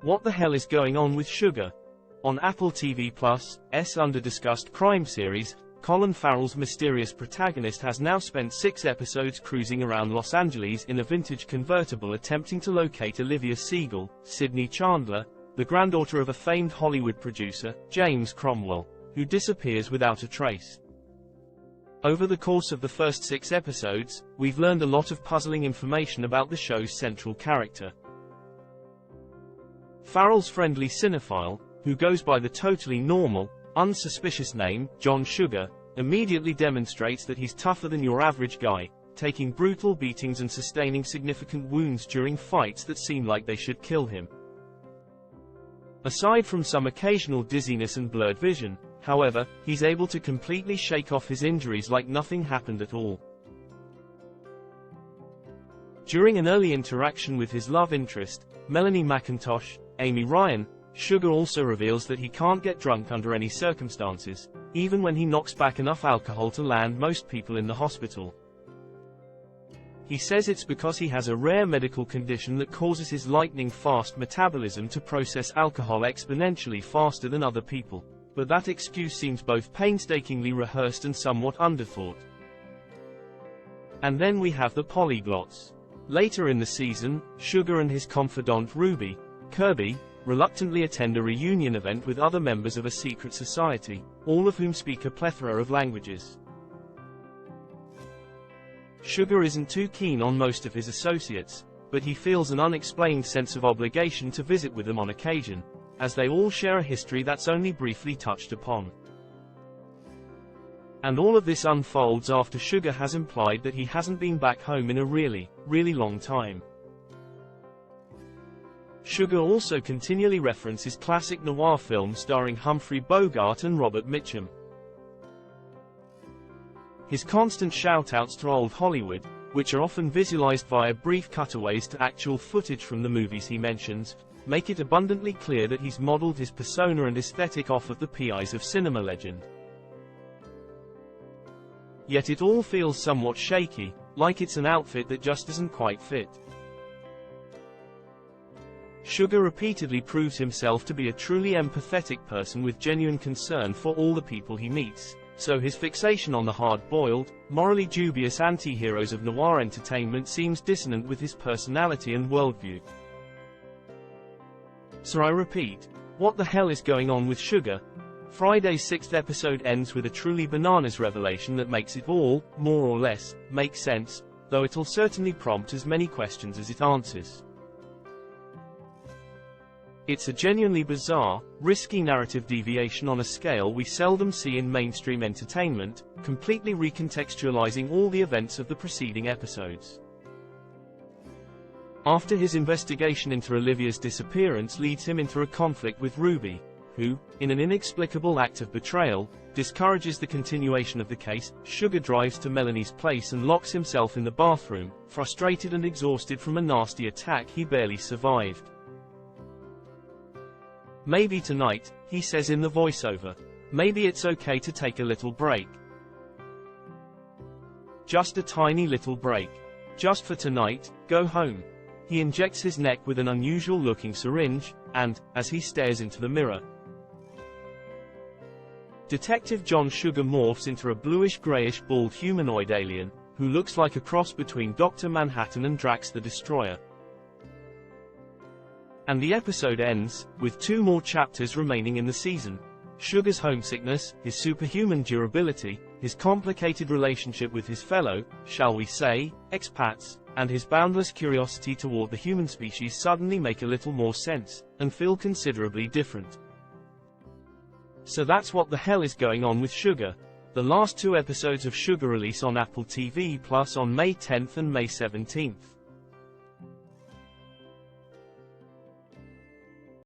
What the hell is going on with Sugar? On Apple TV Plus, under-discussed crime series, Colin Farrell's mysterious protagonist has now spent 6 episodes cruising around Los Angeles in a vintage convertible attempting to locate Olivia Siegel, Sydney Chandler, the granddaughter of a famed Hollywood producer, James Cromwell, who disappears without a trace. Over the course of the first 6 episodes, we've learned a lot of puzzling information about the show's central character. Farrell's friendly cinephile, who goes by the totally normal, unsuspicious name, John Sugar, immediately demonstrates that he's tougher than your average guy, taking brutal beatings and sustaining significant wounds during fights that seem like they should kill him. Aside from some occasional dizziness and blurred vision, however, he's able to completely shake off his injuries like nothing happened at all. During an early interaction with his love interest, Melanie McIntosh, Amy Ryan, Sugar also reveals that he can't get drunk under any circumstances, even when he knocks back enough alcohol to land most people in the hospital. He says it's because he has a rare medical condition that causes his lightning-fast metabolism to process alcohol exponentially faster than other people, but that excuse seems both painstakingly rehearsed and somewhat underthought. And then we have the polyglots. Later in the season, Sugar and his confidant Ruby, Kirby, reluctantly attend a reunion event with other members of a secret society, all of whom speak a plethora of languages. Sugar isn't too keen on most of his associates, but he feels an unexplained sense of obligation to visit with them on occasion, as they all share a history that's only briefly touched upon. And all of this unfolds after Sugar has implied that he hasn't been back home in a really, really long time. Sugar also continually references classic noir films starring Humphrey Bogart and Robert Mitchum. His constant shout-outs to old Hollywood, which are often visualized via brief cutaways to actual footage from the movies he mentions, make it abundantly clear that he's modeled his persona and aesthetic off of the PIs of cinema legend. Yet it all feels somewhat shaky, like it's an outfit that just doesn't quite fit. Sugar repeatedly proves himself to be a truly empathetic person with genuine concern for all the people he meets, so his fixation on the hard-boiled, morally dubious anti-heroes of noir entertainment seems dissonant with his personality and worldview. So I repeat, what the hell is going on with Sugar? Friday's 6th episode ends with a truly bananas revelation that makes it all, more or less, make sense, though it'll certainly prompt as many questions as it answers. It's a genuinely bizarre, risky narrative deviation on a scale we seldom see in mainstream entertainment, completely recontextualizing all the events of the preceding episodes. After his investigation into Olivia's disappearance leads him into a conflict with Ruby, who, in an inexplicable act of betrayal, discourages the continuation of the case, Sugar drives to Melanie's place and locks himself in the bathroom, frustrated and exhausted from a nasty attack he barely survived. Maybe tonight, he says in the voiceover. Maybe it's okay to take a little break. Just a tiny little break. Just for tonight, go home. He injects his neck with an unusual-looking syringe, and, as he stares into the mirror, Detective John Sugar morphs into a bluish-grayish bald humanoid alien, who looks like a cross between Dr. Manhattan and Drax the Destroyer. And the episode ends, with 2 more chapters remaining in the season. Sugar's homesickness, his superhuman durability, his complicated relationship with his fellow, shall we say, expats, and his boundless curiosity toward the human species suddenly make a little more sense, and feel considerably different. So that's what the hell is going on with Sugar. The last 2 episodes of Sugar release on Apple TV Plus on May 10th and May 17th.